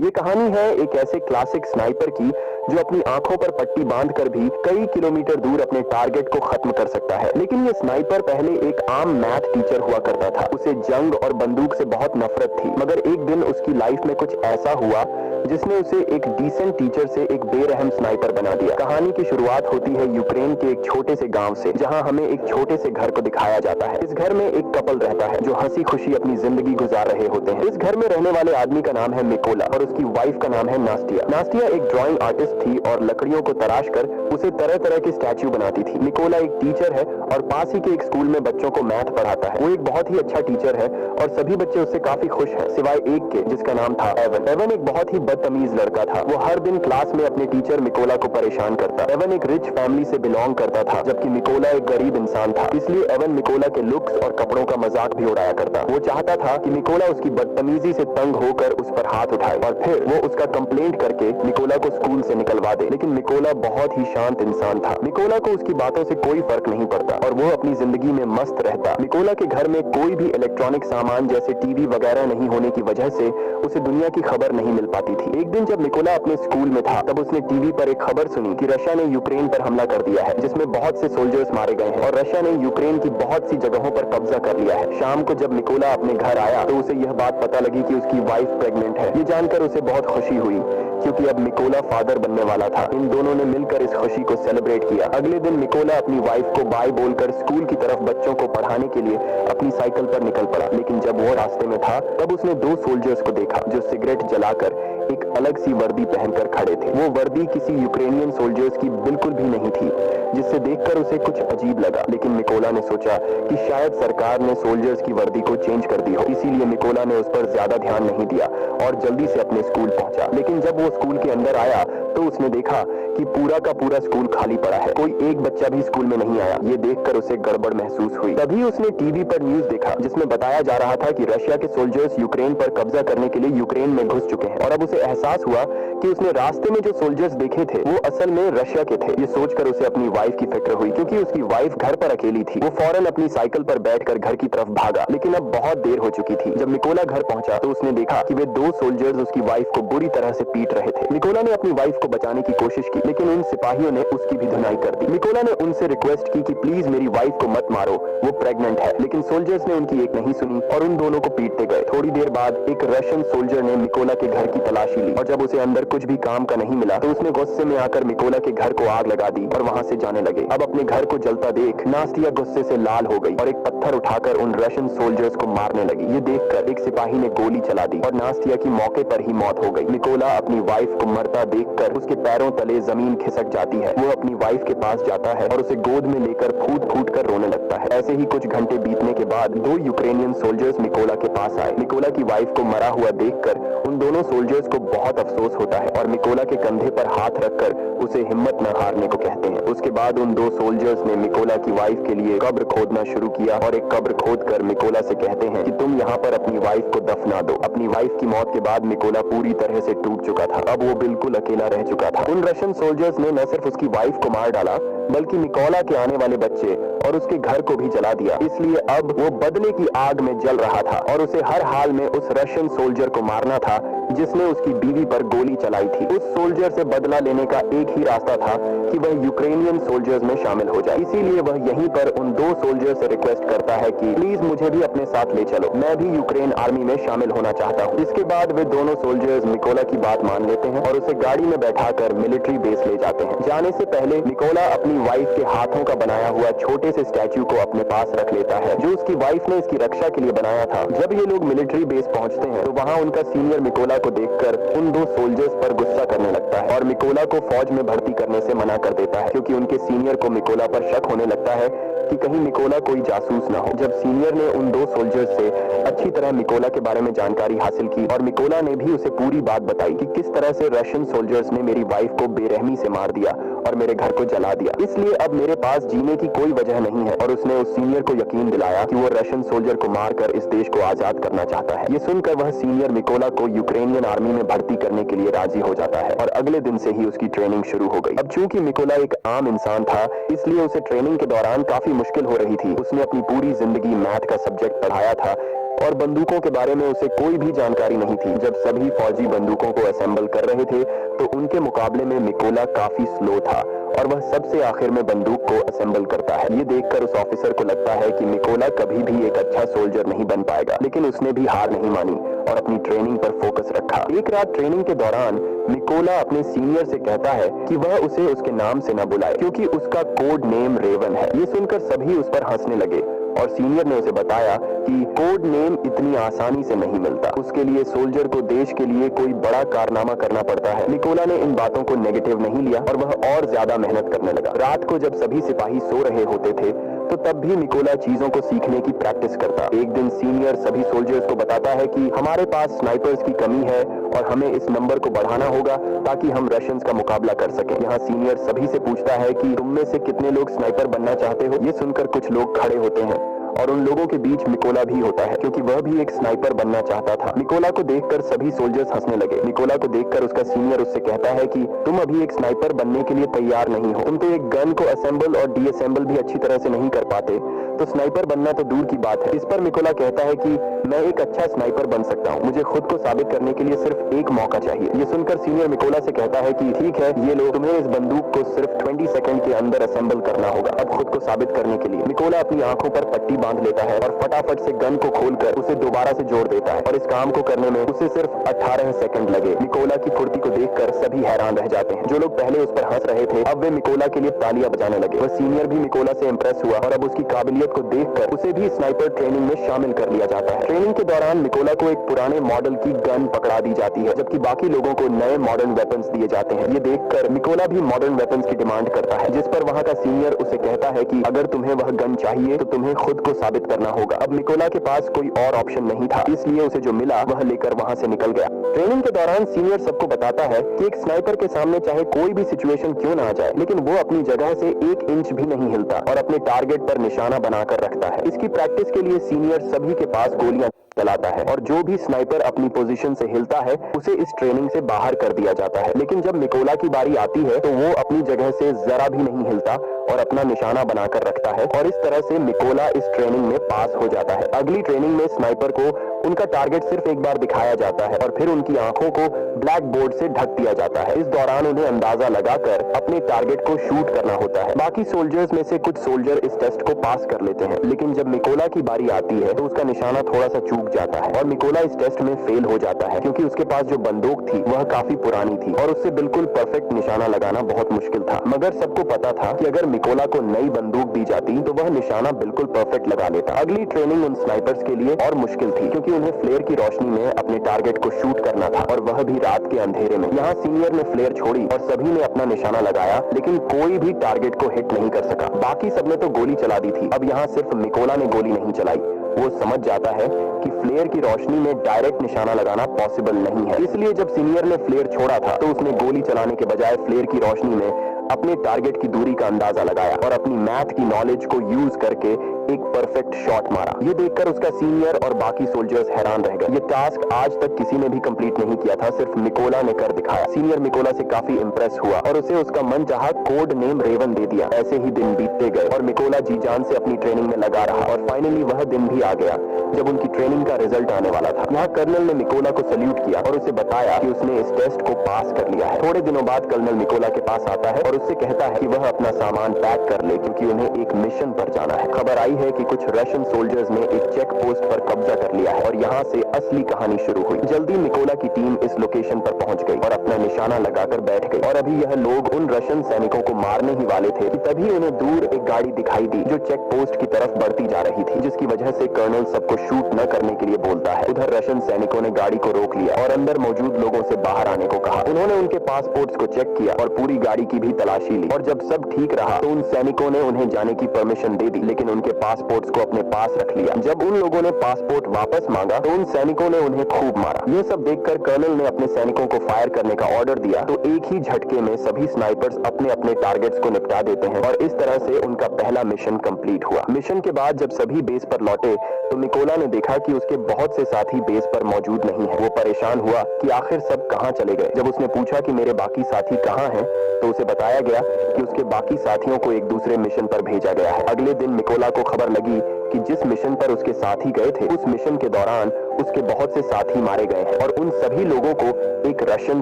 ये कहानी है एक ऐसे क्लासिक स्नाइपर की जो अपनी आंखों पर पट्टी बांधकर भी कई किलोमीटर दूर अपने टारगेट को खत्म कर सकता है। लेकिन ये स्नाइपर पहले एक आम मैथ टीचर हुआ करता था। उसे जंग और बंदूक से बहुत नफरत थी, मगर एक दिन उसकी लाइफ में कुछ ऐसा हुआ जिसने उसे एक डिसेंट टीचर से एक बेरहम स्नाइपर बना दिया। कहानी की शुरुआत होती है यूक्रेन के एक छोटे से गांव से, जहां हमें एक छोटे से घर को दिखाया जाता है। इस घर में एक कपल रहता है जो हंसी खुशी अपनी जिंदगी गुजार रहे होते हैं। इस घर में रहने वाले आदमी का नाम है मिकोला और उसकी वाइफ का नाम है नास्टिया। नास्टिया एक ड्राइंग आर्टिस्ट थी और लकड़ियों को तराश कर उसे तरह तरह के स्टैच्यू बनाती थी। मिकोला एक टीचर है और पास ही के एक स्कूल में बच्चों को मैथ पढ़ाता है। वो एक बहुत ही अच्छा टीचर है और सभी बच्चे उससे काफी खुश हैं, सिवाय एक के जिसका नाम था एवन। एवन एक बहुत ही बदतमीज लड़का था। वो हर दिन क्लास में अपने टीचर मिकोला को परेशान करता। एवन एक रिच फैमिली से बिलोंग करता था, जबकि मिकोला एक गरीब इंसान था। इसलिए एवन मिकोला के लुक्स और कपड़ों का मजाक भी उड़ाया करता। वो चाहता था कि मिकोला उसकी बदतमीजी से तंग होकर उस पर हाथ उठाए और फिर वो उसका कंप्लेंट करके मिकोला को स्कूल से निकलवा दे। लेकिन मिकोला बहुत ही शांत इंसान था। मिकोला को उसकी बातों से कोई फर्क नहीं पड़ता और वो अपनी जिंदगी में मस्त रहता। मिकोला के घर में कोई भी इलेक्ट्रॉनिक सामान जैसे टीवी वगैरह नहीं होने की वजह से उसे दुनिया की खबर नहीं मिल पाती थी। एक दिन जब मिकोला अपने स्कूल में था, तब उसने टीवी पर एक खबर सुनी कि रशिया ने यूक्रेन पर हमला कर दिया है, जिसमें बहुत से सोल्जर्स मारे गए हैं और रशिया ने यूक्रेन की बहुत सी जगहों पर कब्जा कर लिया है। शाम को जब मिकोला अपने घर आया तो उसे यह बात पता लगी कि उसकी वाइफ प्रेग्नेंट है। ये जानकर उसे बहुत खुशी हुई क्योंकि अब मिकोला फादर बनने वाला था। इन दोनों ने मिलकर इस खुशी को सेलिब्रेट किया। अगले दिन मिकोला अपनी वाइफ को बाय बोलकर स्कूल की तरफ बच्चों को पढ़ाने के लिए अपनी साइकिल पर निकल पड़ा। लेकिन जब वो रास्ते में था, तब उसने दो सोल्जर्स को देखा जो सिगरेट जलाकर एक अलग सी वर्दी पहनकर खड़े थे। वो वर्दी किसी यूक्रेनियन सोल्जर्स की बिल्कुल भी नहीं थी, जिससे देखकर उसे कुछ अजीब लगा। लेकिन मिकोला ने सोचा कि शायद सरकार ने सोल्जर्स की वर्दी को चेंज कर दी हो, इसीलिए मिकोला ने उस पर ज्यादा ध्यान नहीं दिया और जल्दी से अपने स्कूल पहुंचा। लेकिन जब वो स्कूल के अंदर आया तो उसने देखा कि पूरा का पूरा स्कूल खाली पड़ा है। कोई एक बच्चा भी स्कूल में नहीं आया। ये देखकर उसे गड़बड़ महसूस हुई। तभी उसने टीवी पर न्यूज देखा जिसमें बताया जा रहा था कि रशिया के सोल्जर्स यूक्रेन पर कब्जा करने के लिए यूक्रेन में घुस चुके हैं और अब उसे एहसास हुआ कि उसने रास्ते में जो सोल्जर्स देखे थे वो असल में रशिया के थे। ये सोचकर उसे अपनी वाइफ की फिक्र हुई क्योंकि उसकी वाइफ घर पर अकेली थी। वो फौरन अपनी साइकिल पर बैठकर घर की तरफ भागा, लेकिन अब बहुत देर हो चुकी थी। जब मिकोला घर पहुंचा तो उसने देखा कि वे दो सोल्जर्स उसकी वाइफ को बुरी तरह से पीट रहे थे। मिकोला ने अपनी वाइफ को बचाने की कोशिश की, लेकिन उन सिपाहियों ने उसकी भी धुनाई कर दी। मिकोला ने उनसे रिक्वेस्ट की कि प्लीज मेरी वाइफ को मत मारो, वो प्रेग्नेंट है। लेकिन सोल्जर्स ने उनकी एक नहीं सुनी और उन दोनों को पीटते गए। थोड़ी देर बाद एक रशियन सोल्जर ने मिकोला के घर की तलाशी ली और जब उसे अंदर कुछ भी काम का नहीं मिला तो उसने गुस्से में आकर मिकोला के घर को आग लगा दी और वहां से जाने लगे। अब अपने घर को जलता देख नास्टिया गुस्से से लाल हो गई और एक पत्थर उठाकर उन रशियन सोल्जर्स को मारने लगी। ये देखकर एक सिपाही ने गोली चला दी और नास्टिया की मौके पर ही मौत हो गई। मिकोला अपनी वाइफ को मरता देखकर उसके पैरों तले जमीन खिसक जाती है। वो अपनी वाइफ के पास जाता है और उसे गोद में लेकर फूट फूट कर रोने लगता है। ऐसे ही कुछ घंटे बीतने के बाद दो यूक्रेनियन सोल्जर्स मिकोला के पास आए। मिकोला की वाइफ को मरा हुआ देखकर उन दोनों सोल्जर्स को बहुत अफसोस होता है और मिकोला के कंधे पर हाथ रखकर उसे हिम्मत न हारने को कहते हैं। उसके बाद उन दो सोल्जर्स ने मिकोला की वाइफ के लिए कब्र खोदना शुरू किया और एक कब्र खोदकर मिकोला से कहते हैं कि तुम यहाँ पर अपनी वाइफ को दफना दो। अपनी वाइफ की मौत के बाद मिकोला पूरी तरह से टूट चुका था। अब वो बिल्कुल अकेला रह चुका था। उन रशियन सोल्जर्स ने न सिर्फ उसकी वाइफ को मार डाला बल्कि मिकोला के आने वाले बच्चे और उसके घर को भी जला दिया। इसलिए अब वो बदले की आग में जल रहा था और उसे हर हाल में उस रशियन सोल्जर को मारना था जिसने उसकी बीवी पर गोली चलाई थी। उस सोल्जर से बदला लेने का एक ही रास्ता था कि वह यूक्रेनियन सोल्जर्स में शामिल हो जाए। इसीलिए वह यहीं पर उन दो सोल्जर से रिक्वेस्ट करता है कि प्लीज मुझे भी अपने साथ ले चलो, मैं भी यूक्रेन आर्मी में शामिल होना चाहता हूँ। इसके बाद वे दोनों सोल्जर्स मिकोला की बात मान लेते हैं और उसे गाड़ी में बैठाकर मिलिट्री बेस ले जाते हैं। जाने से पहले मिकोला अपनी वाइफ के हाथों का बनाया हुआ छोटे से स्टैच्यू को अपने पास रख लेता है जो उसकी वाइफ ने इसकी रक्षा के लिए बनाया था। जब ये लोग मिलिट्री बेस पहुंचते हैं तो वहां उनका सीनियर मिकोला को देखकर उन दो सोल्जर्स पर गुस्सा करने लगता है और मिकोला को फौज में भर्ती करने से मना कर देता है क्योंकि उनके सीनियर को मिकोला पर शक होने लगता है कि कहीं मिकोला कोई जासूस ना हो। जब सीनियर ने उन दो सोल्जर्स से अच्छी तरह मिकोला के बारे में जानकारी हासिल की और मिकोला ने भी उसे पूरी बात बताई कि किस तरह से रशियन सोल्जर्स ने मेरी वाइफ को बेरहमी से मार दिया और मेरे घर को जला दिया, इसलिए अब मेरे पास जीने की कोई वजह नहीं है। और उसने उस सीनियर को यकीन दिलाया कि वो रशियन सोल्जर को मारकर इस देश को आजाद करना चाहता है। ये सुनकर वह सीनियर मिकोला को यूक्रेनियन आर्मी में भर्ती करने के लिए राजी हो जाता है और अगले दिन से ही उसकी ट्रेनिंग शुरू हो गई। अब चूंकि मिकोला एक आम इंसान था, इसलिए उसे ट्रेनिंग के दौरान काफी मुश्किल हो रही थी। उसने अपनी पूरी जिंदगी मैथ का सब्जेक्ट पढ़ाया था, और बंदूकों के बारे में उसे कोई भी जानकारी नहीं थी। जब सभी फौजी बंदूकों को असेंबल कर रहे थे तो उनके मुकाबले में मिकोला काफी स्लो था और वह सबसे आखिर में बंदूक को असेंबल करता है। ये देखकर उस ऑफिसर को लगता है कि मिकोला कभी भी एक अच्छा सोल्जर नहीं बन पाएगा, लेकिन उसने भी हार नहीं मानी और अपनी ट्रेनिंग पर फोकस रखा। एक रात ट्रेनिंग के दौरान मिकोला अपने सीनियर से कहता है कि वह उसे उसके नाम से न बुलाए क्योंकि उसका कोड नेम रेवन है। ये सुनकर सभी उस पर हंसने लगे और सीनियर ने उसे बताया कि कोड नेम इतनी आसानी से नहीं मिलता, उसके लिए सोल्जर को देश के लिए कोई बड़ा कारनामा करना पड़ता है। मिकोला ने इन बातों को नेगेटिव नहीं लिया और वह और ज्यादा मेहनत करने लगा। रात को जब सभी सिपाही सो रहे होते थे तो तब भी मिकोला चीजों को सीखने की प्रैक्टिस करता। एक दिन सीनियर सभी सोल्जर्स को बताता है कि हमारे पास स्नाइपर्स की कमी है और हमें इस नंबर को बढ़ाना होगा ताकि हम रशियंस का मुकाबला कर सकें। यहाँ सीनियर सभी से पूछता है कि तुम में से कितने लोग स्नाइपर बनना चाहते हो। ये सुनकर कुछ लोग खड़े होते हैं और उन लोगों के बीच मिकोला भी होता है क्योंकि वह भी एक स्नाइपर बनना चाहता था। मिकोला को देखकर सभी सोल्जर्स हंसने लगे। मिकोला को देखकर उसका सीनियर उससे कहता है कि तुम अभी एक स्नाइपर बनने के लिए तैयार नहीं हो, तुम तो एक गन को असेंबल और डीअसेंबल भी अच्छी तरह से नहीं कर पाते, तो स्नाइपर बनना तो दूर की बात है। इस पर मिकोला कहता है कि मैं एक अच्छा स्नाइपर बन सकता हूँ, मुझे खुद को साबित करने के लिए सिर्फ एक मौका चाहिए। ये सुनकर सीनियर मिकोला से कहता है कि ठीक है, ये लो, तुम्हें इस बंदूक को सिर्फ 20 सेकंड के अंदर असेंबल करना होगा। अब खुद को साबित करने के लिए मिकोला अपनी आंखों पर पट्टी बांध लेता है और फटाफट से गन को खोलकर उसे दोबारा से जोड़ देता है और इस काम को करने में उसे सिर्फ 18 सेकंड लगे। मिकोला की फुर्ती को देखकर सभी हैरान रह जाते हैं। जो लोग पहले उस पर हंस रहे थे अब वे मिकोला के लिए तालियां बजाने लगे। वह सीनियर भी मिकोला से इंप्रेस हुआ और अब उसकी काबिलियत को देखकर उसे भी स्नाइपर ट्रेनिंग में शामिल कर लिया जाता है। ट्रेनिंग के दौरान मिकोला को एक पुराने मॉडल की गन पकड़ा दी जाती है जबकि बाकी लोगों को नए मॉडर्न वेपन्स दिए जाते हैं। ये देखकर मिकोला भी मॉडर्न वेपन्स की डिमांड करता है, जिस पर वहाँ का सीनियर उसे कहता है कि अगर तुम्हें वह गन चाहिए तो तुम्हें खुद को साबित करना होगा। अब मिकोला के पास कोई और ऑप्शन नहीं था, इसलिए उसे जो मिला वह लेकर वहाँ से निकल गया। ट्रेनिंग के दौरान सीनियर सबको बताता है कि एक स्नाइपर के सामने चाहे कोई भी सिचुएशन क्यों ना आ जाए, लेकिन वो अपनी जगह से 1 इंच भी नहीं हिलता और अपने टारगेट पर निशाना बनाकर रखता है। इसकी प्रैक्टिस के लिए सीनियर सभी के पास गोलियां चलाता है और जो भी स्नाइपर अपनी पोजीशन से हिलता है उसे इस ट्रेनिंग से बाहर कर दिया जाता है। लेकिन जब मिकोला की बारी आती है तो वो अपनी जगह से जरा भी नहीं हिलता और अपना निशाना बनाकर रखता है और इस तरह से मिकोला इस ट्रेनिंग में पास हो जाता है। अगली ट्रेनिंग में स्नाइपर को उनका टारगेट सिर्फ एक बार दिखाया जाता है और फिर उनकी आंखों को ब्लैक बोर्ड से ढक दिया जाता है। इस दौरान उन्हें अंदाजा लगाकर अपने टारगेट को शूट करना होता है। बाकी सोल्जर्स में से कुछ सोल्जर इस टेस्ट को पास कर लेते हैं, लेकिन जब मिकोला की बारी आती है तो उसका निशाना थोड़ा सा चूक जाता है और मिकोला इस टेस्ट में फेल हो जाता है क्योंकि उसके पास जो बंदूक थी वह काफी पुरानी थी और उससे बिल्कुल परफेक्ट निशाना लगाना बहुत मुश्किल था। मगर सबको पता था कि अगर मिकोला को नई बंदूक दी जाती तो वह निशाना बिल्कुल परफेक्ट लगा लेता। अगली ट्रेनिंग उन स्नाइपर्स के लिए और मुश्किल थी क्योंकि उन्हें फ्लेयर की रोशनी में अपने टारगेट को शूट करना था और वह भी रात के अंधेरे में। यहाँ सीनियर ने फ्लेयर छोड़ी और सभी ने अपना निशाना लगाया, लेकिन कोई भी टारगेट को हिट नहीं कर सका। बाकी सबने तो गोली चला दी थी। अब यहाँ सिर्फ मिकोला ने गोली नहीं चलाई। वो समझ जाता है कि फ्लेयर की रोशनी में डायरेक्ट निशाना लगाना पॉसिबल नहीं है, इसलिए जब सीनियर ने फ्लेयर छोड़ा था तो उसने गोली चलाने के बजाय फ्लेयर की रोशनी में अपने टारगेट की दूरी का अंदाजा लगाया और अपनी मैथ की नॉलेज को यूज करके एक परफेक्ट शॉट मारा। ये देखकर उसका सीनियर और बाकी सोल्जर्स हैरान रह गए। ये टास्क आज तक किसी ने भी कंप्लीट नहीं किया था, सिर्फ मिकोला ने कर दिखाया। सीनियर मिकोला से काफी इंप्रेस हुआ और उसे उसका मनचाहा कोड नेम रेवन दे दिया। ऐसे ही दिन बीतते गए और मिकोला जी जान से अपनी ट्रेनिंग में लगा रहा और फाइनली वह दिन भी आ गया जब उनकी ट्रेनिंग का रिजल्ट आने वाला था। यहाँ कर्नल ने मिकोला को सल्यूट किया और उसे बताया कि उसने इस टेस्ट को पास कर लिया है। थोड़े दिनों बाद कर्नल मिकोला के पास आता है और उससे कहता है कि वह अपना सामान पैक कर ले क्योंकि उन्हें एक मिशन पर जाना है। खबर आई है कि कुछ रशियन सोल्जर्स ने एक चेक पोस्ट पर कब्जा कर लिया है और यहाँ से असली कहानी शुरू हुई। जल्दी मिकोला की टीम इस लोकेशन पर पहुंच गई और अपना निशाना लगाकर बैठ गई और अभी यह लोग उन रशियन सैनिकों को मारने ही वाले थे कि तभी उन्हें दूर एक गाड़ी दिखाई दी जो चेक पोस्ट की तरफ बढ़ती जा रही थी, जिसकी वजह से कर्नल सबको शूट न करने के लिए बोलता है। उधर रशियन सैनिकों ने गाड़ी को रोक लिया और अंदर मौजूद लोगों से बाहर आने को कहा। उन्होंने उनके पासपोर्ट्स को चेक किया और पूरी गाड़ी की भी तलाशी ली और जब सब ठीक रहा तो उन सैनिकों ने उन्हें जाने की परमिशन दे दी, लेकिन उनके पासपोर्ट्स को अपने पास रख लिया। जब उन लोगों ने पासपोर्ट वापस मांगा तो उन सैनिकों ने उन्हें खूब मारा। ये सब देखकर कर्नल ने अपने सैनिकों को फायर करने का ऑर्डर दिया तो एक ही झटके में सभी स्नाइपर्स अपने अपने टारगेट्स को निपटा देते हैं और इस तरह से उनका पहला मिशन कंप्लीट हुआ। मिशन के बाद जब सभी बेस पर लौटे तो मिकोला ने देखा कि उसके बहुत से साथी बेस पर मौजूद नहीं है। वो परेशान हुआ कि आखिर सब कहाँ चले गए। जब उसने पूछा कि मेरे बाकी साथी कहाँ हैं तो उसे बताया गया कि उसके बाकी साथियों को एक दूसरे मिशन पर भेजा गया है। अगले दिन मिकोला को खबर लगी कि जिस मिशन पर उसके साथी गए थे, उस मिशन के दौरान उसके बहुत से साथी मारे गए हैं और उन सभी लोगों को एक रशियन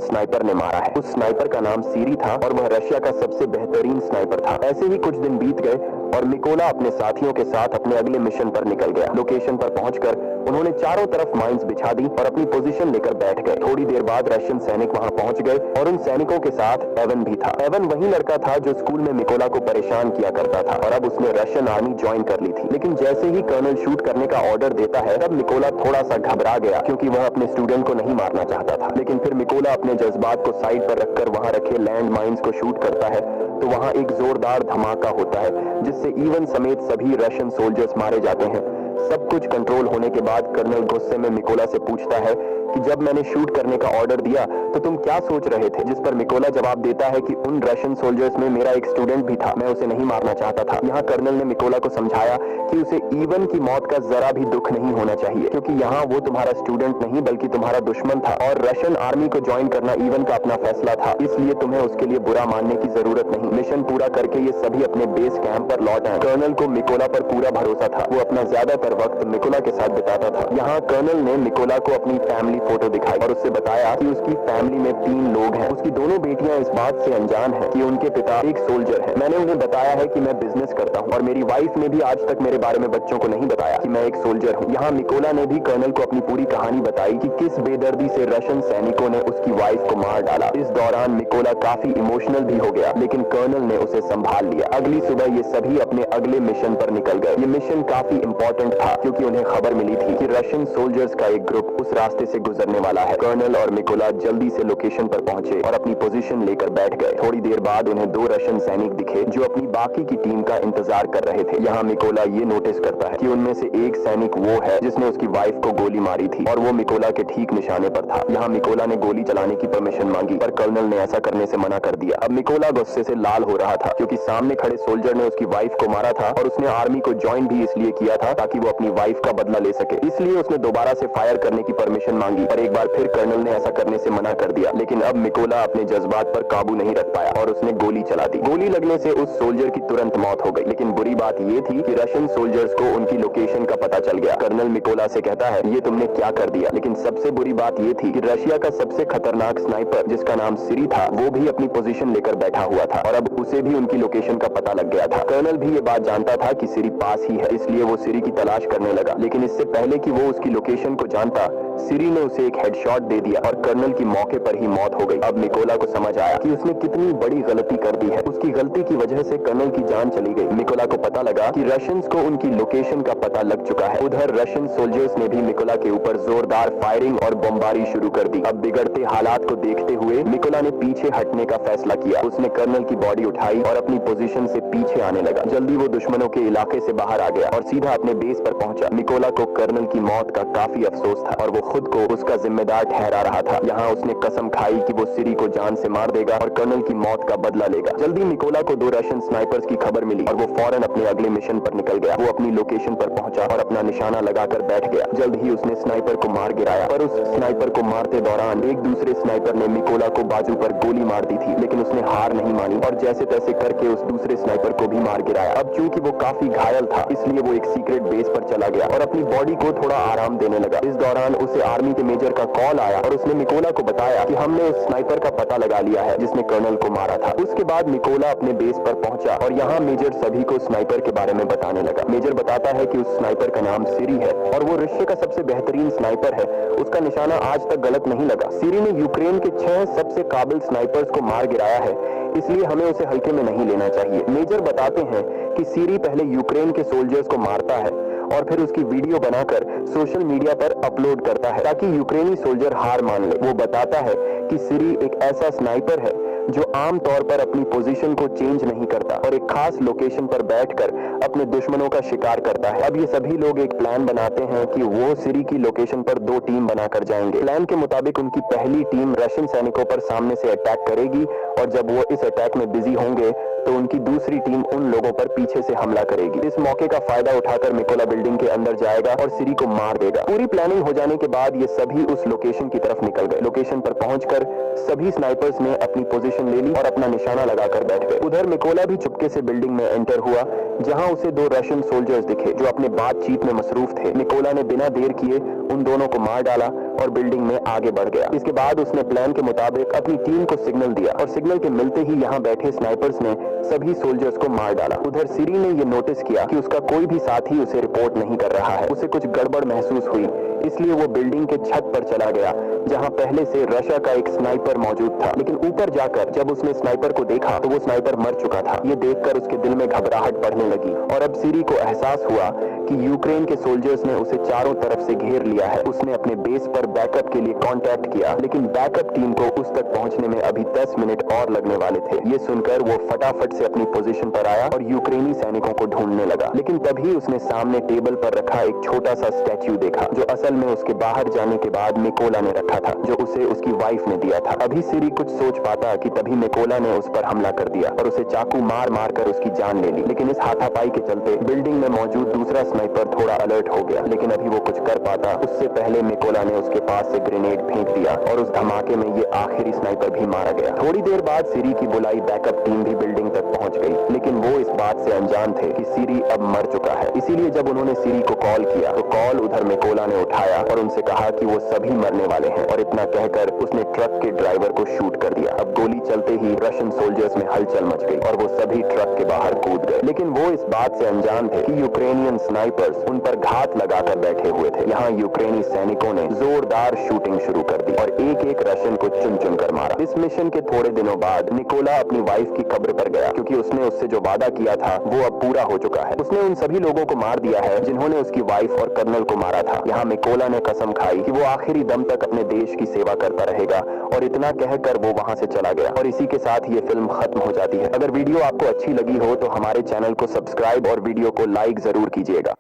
स्नाइपर ने मारा है। उस स्नाइपर का नाम सीरी था और वह रशिया का सबसे बेहतरीन स्नाइपर था। ऐसे ही कुछ दिन बीत गए और मिकोला अपने साथियों के साथ अपने अगले मिशन पर निकल गया। लोकेशन पर पहुंचकर उन्होंने चारों तरफ माइंस बिछा दी और अपनी पोजीशन लेकर बैठ गए। थोड़ी देर बाद रशियन सैनिक वहां पहुंच गए और उन सैनिकों के साथ एवन भी था। एवन वही लड़का था जो स्कूल में मिकोला को परेशान किया करता था और अब उसने रशियन आर्मी ज्वाइन कर ली थी। लेकिन जैसे ही कर्नल शूट करने का ऑर्डर देता है, तब मिकोला थोड़ा सा घबरा गया क्योंकि वह अपने स्टूडेंट को नहीं मारना चाहता था। लेकिन फिर मिकोला अपने जज्बात को साइड पर रखकर वहां रखे लैंड माइंस को शूट करता है तो वहां एक जोरदार धमाका होता है जिससे इवन समेत सभी रशियन सोल्जर्स मारे जाते हैं। सब कुछ कंट्रोल होने के बाद कर्नल गुस्से में मिकोला से पूछता है कि जब मैंने शूट करने का ऑर्डर दिया तो तुम क्या सोच रहे थे? जिस पर मिकोला जवाब देता है कि उन रशियन सोल्जर्स में मेरा एक स्टूडेंट भी था, मैं उसे नहीं मारना चाहता था। यहाँ कर्नल ने मिकोला को समझाया कि उसे इवन की मौत का जरा भी दुख नहीं होना चाहिए क्योंकि यहाँ वो तुम्हारा स्टूडेंट नहीं बल्कि तुम्हारा दुश्मन था और रशियन आर्मी को ज्वाइन करना इवन का अपना फैसला था, इसलिए तुम्हें उसके लिए बुरा मानने की जरूरत नहीं। मिशन पूरा करके ये सभी अपने बेस कैंप पर लौट आए। कर्नल को मिकोला पर पूरा भरोसा था, वो अपना ज्यादातर वक्त मिकोला के साथ बिताता था। यहाँ कर्नल ने मिकोला को अपनी फैमिली फोटो दिखाई और उससे बताया कि उसकी फैमिली में 3 लोग हैं। उसकी दोनों बेटियां इस बात से अनजान हैं कि उनके पिता एक सोल्जर हैं। मैंने उन्हें बताया है कि मैं बिजनेस करता हूं और मेरी वाइफ ने भी आज तक मेरे बारे में बच्चों को नहीं बताया कि मैं एक सोल्जर हूं। यहाँ मिकोला ने भी कर्नल को अपनी पूरी कहानी बताई कि किस बेदर्दी से रशियन सैनिकों ने उसकी वाइफ को मार डाला। इस दौरान मिकोला काफी इमोशनल भी हो गया लेकिन कर्नल ने उसे संभाल लिया। अगली सुबह ये सभी अपने अगले मिशन पर निकल गए। ये मिशन काफी इंपॉर्टेंट था क्योंकि उन्हें खबर मिली थी कि रशियन सोल्जर्स का एक ग्रुप उस रास्ते से गुजरने वाला है। कर्नल और मिकोला जल्दी से लोकेशन पर पहुंचे और अपनी पोजीशन लेकर बैठ गए। थोड़ी देर बाद उन्हें 2 रशियन सैनिक दिखे जो अपनी बाकी की टीम का इंतजार कर रहे थे। यहाँ मिकोला ये नोटिस करता है कि उनमें से एक सैनिक वो है जिसने उसकी वाइफ को गोली मारी थी और वो मिकोला के ठीक निशाने पर था। यहाँ मिकोला ने गोली चलाने की परमिशन मांगी पर कर्नल ने ऐसा करने से मना कर दिया। अब मिकोला गुस्से से लाल हो रहा था क्योंकि सामने खड़े सोल्जर ने उसकी वाइफ को मारा था और उसने आर्मी को ज्वाइन भी इसलिए किया था ताकि वो अपनी वाइफ का बदला ले सके। इसलिए उसने दोबारा से फायर करने की परमिशन मांगी पर एक बार फिर कर्नल ने ऐसा करने से मना कर दिया। लेकिन अब मिकोला अपने जज्बात पर काबू नहीं रख पाया और उसने गोली चला दी। गोली लगने से उस सोल्जर की तुरंत मौत हो गई। लेकिन बुरी बात ये थी कि रशियन सोल्जर्स को उनकी लोकेशन का पता चल गया। कर्नल मिकोला से कहता है ये तुमने क्या कर दिया? लेकिन सबसे बुरी बात ये थी कि रशिया का सबसे खतरनाक स्नाइपर जिसका नाम सीरी था वो भी अपनी पोजीशन लेकर बैठा हुआ था और अब उसे भी उनकी लोकेशन का पता लग गया था। कर्नल भी ये बात जानता था कि सीरी पास ही है, इसलिए वो सीरी की तलाश करने लगा। लेकिन इससे पहले कि वो उसकी लोकेशन को जानता, सीरी ने उसे एक हेडशॉट दे दिया और कर्नल की मौके पर ही मौत हो गई। अब मिकोला को समझ आया कि उसने कितनी बड़ी गलती कर दी है। उसकी गलती की वजह से कर्नल की जान चली गई। मिकोला को पता लगा कि रशियंस को उनकी लोकेशन का पता लग चुका है। उधर रशियन सोल्जर्स ने भी मिकोला के ऊपर जोरदार फायरिंग और बमबारी शुरू कर दी। अब बिगड़ते हालात को देखते हुए मिकोला ने पीछे हटने का फैसला किया। उसने कर्नल की बॉडी उठाई और अपनी पोजीशन से पीछे आने लगा। जल्दी वो दुश्मनों के इलाके से बाहर आ गया और सीधा अपने बेस पर पहुंचा। मिकोला को कर्नल की मौत का काफी अफसोस था और वो खुद को उसका जिम्मेदार ठहरा रहा था। यहाँ उसने कसम खाई कि वो सीरी को जान से मार देगा और कर्नल की मौत का बदला लेगा। जल्दी मिकोला को 2 रशियन स्नाइपर्स की खबर मिली और वो फौरन अपने अगले मिशन पर निकल गया। वो अपनी लोकेशन पर पहुंचा और अपना निशाना लगाकर बैठ गया। जल्द ही उसने स्नाइपर को मार गिराया पर उस स्नाइपर को मारते दौरान एक दूसरे स्नाइपर ने मिकोला को बाजू पर गोली मार दी थी। लेकिन उसने हार नहीं मानी और जैसे तैसे करके उस दूसरे स्नाइपर को भी मार गिराया। अब चूंकि वो काफी घायल था इसलिए वो एक सीक्रेट बेस पर चला गया और अपनी बॉडी को थोड़ा आराम देने लगा। इस दौरान उसे आर्मी के मेजर का कॉल आया और उसने मिकोला को बताया कि हमने उस स्नाइपर का पता लगा लिया है जिसने कर्नल को मारा था। उसके बाद मिकोला अपने बेस पर पहुंचा और यहाँ मेजर सभी को स्नाइपर के बारे में बताने लगा। मेजर बताता है कि उस स्नाइपर का नाम सीरी है और वो रशिया का सबसे बेहतरीन स्नाइपर है। उसका निशाना आज तक गलत नहीं लगा। सीरी ने यूक्रेन के 6 सबसे काबिल स्नाइपर्स को मार गिराया है, इसलिए हमें उसे हल्के में नहीं लेना चाहिए। मेजर बताते हैं कि सीरी पहले यूक्रेन के सोल्जर्स को मारता है और फिर उसकी वीडियो बनाकर सोशल मीडिया पर अपलोड करता है ताकि यूक्रेनी सोल्जर हार मान ले। वो बताता है कि सीरी एक ऐसा स्नाइपर है जो आम तौर पर अपनी पोजीशन को चेंज नहीं करता और एक खास लोकेशन पर बैठकर अपने दुश्मनों का शिकार करता है। अब ये सभी लोग एक प्लान बनाते हैं कि वो सीरी की लोकेशन पर 2 टीम बनाकर जाएंगे। प्लान के मुताबिक उनकी पहली टीम रशियन सैनिकों पर सामने से अटैक करेगी और जब वो इस अटैक में बिजी होंगे तो उनकी दूसरी टीम उन लोगों पर पीछे से हमला करेगी। इस मौके का फायदा उठाकर मिकोला बिल्डिंग के अंदर जाएगा और सीरी को मार देगा। पूरी प्लानिंग हो जाने के बाद ये सभी उस लोकेशन की तरफ निकल गए। लोकेशन पर पहुंचकर सभी स्नाइपर्स ने अपनी पोजीशन पोजीशन ले ली और अपना निशाना लगाकर बैठ गए। उधर मिकोला भी चुपके से बिल्डिंग में एंटर हुआ, जहां उसे 2 रशियन सोल्जर्स दिखे जो अपने बातचीत में मसरूफ थे। मिकोला ने बिना देर किए उन दोनों को मार डाला और बिल्डिंग में आगे बढ़ गया। इसके बाद उसने प्लान के मुताबिक अपनी टीम को सिग्नल दिया और सिग्नल के मिलते ही यहाँ बैठे स्नाइपर्स ने सभी सोल्जर्स को मार डाला। उधर सिरी ने ये नोटिस किया कि उसका कोई भी साथी उसे रिपोर्ट नहीं कर रहा है। उसे कुछ गड़बड़ महसूस हुई, इसलिए वो बिल्डिंग के छत पर चला गया जहां पहले से रशा का एक स्नाइपर मौजूद था। लेकिन ऊपर जाकर जब उसने स्नाइपर को देखा तो वो स्नाइपर मर चुका था। ये देखकर उसके दिल में घबराहट बढ़ने लगी और अब सिरी को एहसास हुआ कि यूक्रेन के सोल्जर्स ने उसे चारों तरफ से घेर लिया है। उसने अपने बेस पर बैकअप के लिए कांटेक्ट किया, लेकिन बैकअप टीम को उस तक पहुंचने में अभी 10 मिनट और लगने वाले थे। ये सुनकर वो फटाफट से अपनी पोजीशन पर आया और यूक्रेनी सैनिकों को ढूंढने लगा। लेकिन तभी उसने सामने टेबल पर रखा एक छोटा सा स्टैच्यू देखा जो असल में उसके बाहर जाने के बाद मिकोला ने रखा था, जो उसे उसकी वाइफ ने दिया था। अभी सिरी कुछ सोच पाता कि तभी मिकोला ने उस पर हमला कर दिया और उसे चाकू मार मार कर उसकी जान ले ली। लेकिन इस हाथापाई के चलते बिल्डिंग में मौजूद दूसरा स्नाइपर थोड़ा अलर्ट हो गया, लेकिन अभी वो कुछ कर पाता उससे पहले मिकोला ने उसके पास से ग्रेनेड फेंक दिया और उस धमाके में ये आखिरी स्नाइपर भी मारा गया। थोड़ी देर बाद सिरी की बुलाई बैकअप टीम भी बिल्डिंग तक पहुंच गई, लेकिन वो इस बात से अनजान थे कि सिरी अब मर चुका है। इसीलिए जब उन्होंने सिरी को कॉल किया तो कॉल उधर मिकोला ने उठाया और उनसे कहा कि वो सभी मरने वाले हैं और इतना कहकर उसने ट्रक के ड्राइवर को शूट कर दिया। अब गोली चलते ही रशियन सोल्जर्स में हलचल मच गई और वो सभी ट्रक के बाहर कूद गए। लेकिन वो इस बात से अनजान थे कि यूक्रेनियन स्नाइपर्स उन पर घात लगाकर बैठे हुए थे। यहाँ यूक्रेनी सैनिकों ने जोरदार शूटिंग शुरू कर दी और एक एक रशियन को चुन चुन कर मारा। इस मिशन के थोड़े दिनों बाद निकोला अपनी वाइफ की कब्र पर गया, क्योंकि उसने उससे जो वादा किया था वो अब पूरा हो चुका है। उसने उन सभी लोगों को मार दिया है जिन्होंने उसकी वाइफ और कर्नल को मारा था। यहाँ मिकोला ने कसम खाई कि वो आखिरी दम तक अपने देश की सेवा करता रहेगा और इतना कहकर वो वहां से चला गया। और इसी के साथ ये फिल्म खत्म हो जाती है। अगर वीडियो आपको अच्छी लगी हो तो हमारे चैनल को सब्सक्राइब और वीडियो को लाइक जरूर कीजिएगा।